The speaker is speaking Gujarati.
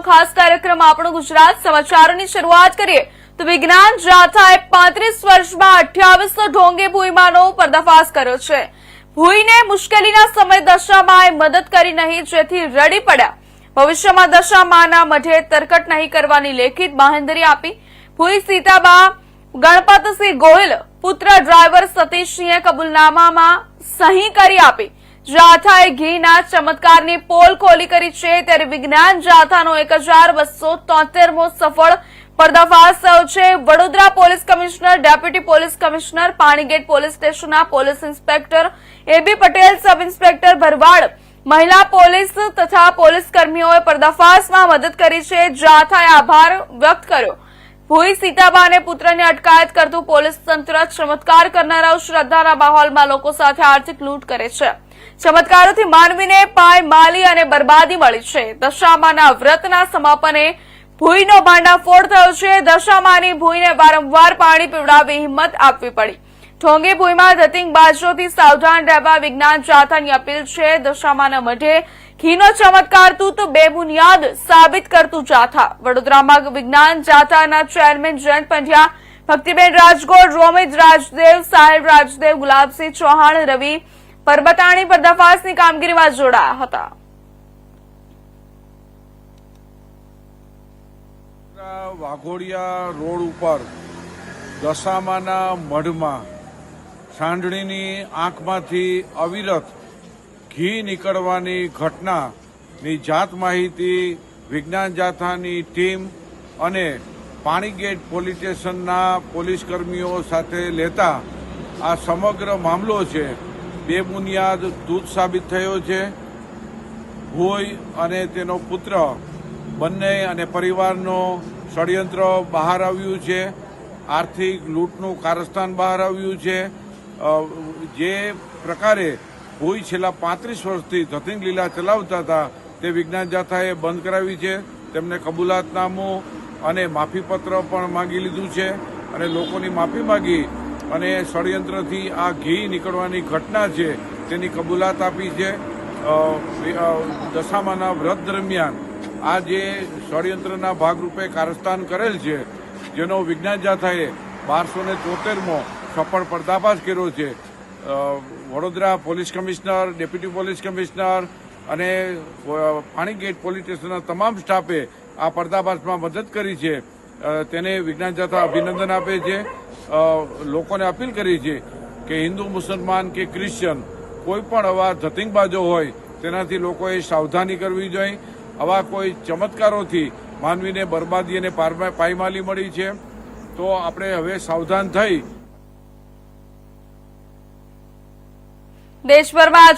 ખાસ કાર્યક્રમ આપણો ગુજરાત સમાચારોની શરૂઆત કરીએ તો વિજ્ઞાન જાથાએ 35 વર્ષમાં 28 ઢોંગી ભૂઈમાનો પર્દાફાશ કર્યો છે। ભૂઈને મુશ્કેલીના સમય દશામાએ મદદ કરી નહીં, જેથી રડી પડ્યા। ભવિષ્યમાં દશામાના મઢે તરકટ નહીં કરવાની લેખિત બાંહેધરી આપી। ભૂઈ સીતાબા ગણપતસિંહ ગોહિલ પુત્ર ડ્રાઈવર સતીશસિંહે કબૂલનામામાં સહી કરી આપી। જાથાએ ઘીના ચમત્કારની પોલ ખોલી કરી છે, ત્યારે વિજ્ઞાન જાથાનો 1273મો સફળ પર્દાફાશ થયો છે। Vadodara police commissioner, deputy police commissioner, Panigate police સ્ટેશનના પોલીસ ઇન્સ્પેક્ટર એબી પટેલ, સબ ઇન્સ્પેક્ટર ભરવાડ, મહિલા પોલીસ તથા પોલીસ કર્મીઓએ પર્દાફાશમાં મદદ કરી છે। જાથાએ આભાર વ્યક્ત કર્યો। ભૂઈ સીતાબા અને પુત્રની અટકાયત કરતું પોલીસ તંત્ર ચમત્કાર કરનારાઓ શ્રદ્ધાના માહોલમાં લોકો સાથે આર્થિક લૂંટ કરે છે। ચમત્કારોથી માનવીને પાયમાલી અને બરબાદી મળી છે। દશામાના વ્રતના સમાપને ભૂઈનો ભાંડાફોડ થયો છે। દશામાની ભૂઈને વારંવાર પાણી પીવડાવી હિંમત આપવી પડી। ઢોંગી ભૂઈમાં ધતિંગબાજોથી સાવધાન રહેવા વિજ્ઞાન જાથાની અપીલ છે। દશામાના મઢે ઘીનો ચમત્કાર તો બેબુનિયાદ સાબિત કરતું જાથા। વડોદરામાં વિજ્ઞાન જાથાના ચેરમેન જયંત પંડ્યા, ભક્તિબેન રાજગોર, રોમિત રાજદેવ, સાહેબ રાજદેવ, ગુલાબસિંહ ચૌહાણ, રવિ પરબતાણી પર્દાફાશની કામગીરીમાં જોડાયા હતા। વાઘોડિયા રોડ ઉપર દશામાના મઢમાં સાંઢણીની આંખમાંથી અવિરત ઘી નીકળવાની ઘટનાની જાત માહિતી વિજ્ઞાન જાથાની ટીમ અને પાણીગેટ પોલીસ સ્ટેશનના પોલીસ કર્મીઓ સાથે લેતા આ સમગ્ર મામલો છે બેબુનિયાદ તૂત સાબિત થયો છે। ભૂઈ અને તેનો પુત્ર બંને અને પરિવારનો ષડયંત્ર બહાર આવ્યું છે। આર્થિક લૂંટનું કારસ્તાન બહાર આવ્યું છે। જે પ્રકારે ભૂઈ છેલ્લા 35 વર્ષથી ધતિંગ લીલા ચલાવતા હતા તે વિજ્ઞાન જાથાએ બંધ કરાવી છે। તેમને કબૂલાતનામું અને માફીપત્ર પણ માંગી લીધું છે અને લોકોની માફી માંગી અને ષડયંત્રથી આ ઘી નીકળવાની ઘટના છે તેની કબૂલાત આપી છે। દશામાના વ્રત દરમિયાન આ જે ષડયંત્રના ભાગરૂપે કારસ્તાન કરેલ છે, જેનો વિજ્ઞાન જાથાએ 1273મો સફળ પર્દાફાશ કર્યો છે। Vadodara police commissioner, deputy police commissioner અને પાણીગેટ પોલીસ સ્ટેશનના તમામ સ્ટાફે આ પર્દાફાશમાં મદદ કરી છે। તેને વિજ્ઞાન જાથા અભિનંદન આપે છે। લોકોને અપીલ કરી છે કે હિન્દુ, મુસલમાન કે ક્રિશ્ચિયન કોઈ પણ આવા ધતિંગબાજો હોય તેનાથી લોકોએ સાવધાની કરવી જોઈએ। આવા કોઈ ચમત્કારોથી માનવીને બરબાદી અને પાયમાલી મળી છે, તો આપણે હવે સાવધાન થઈ દેશભરમાં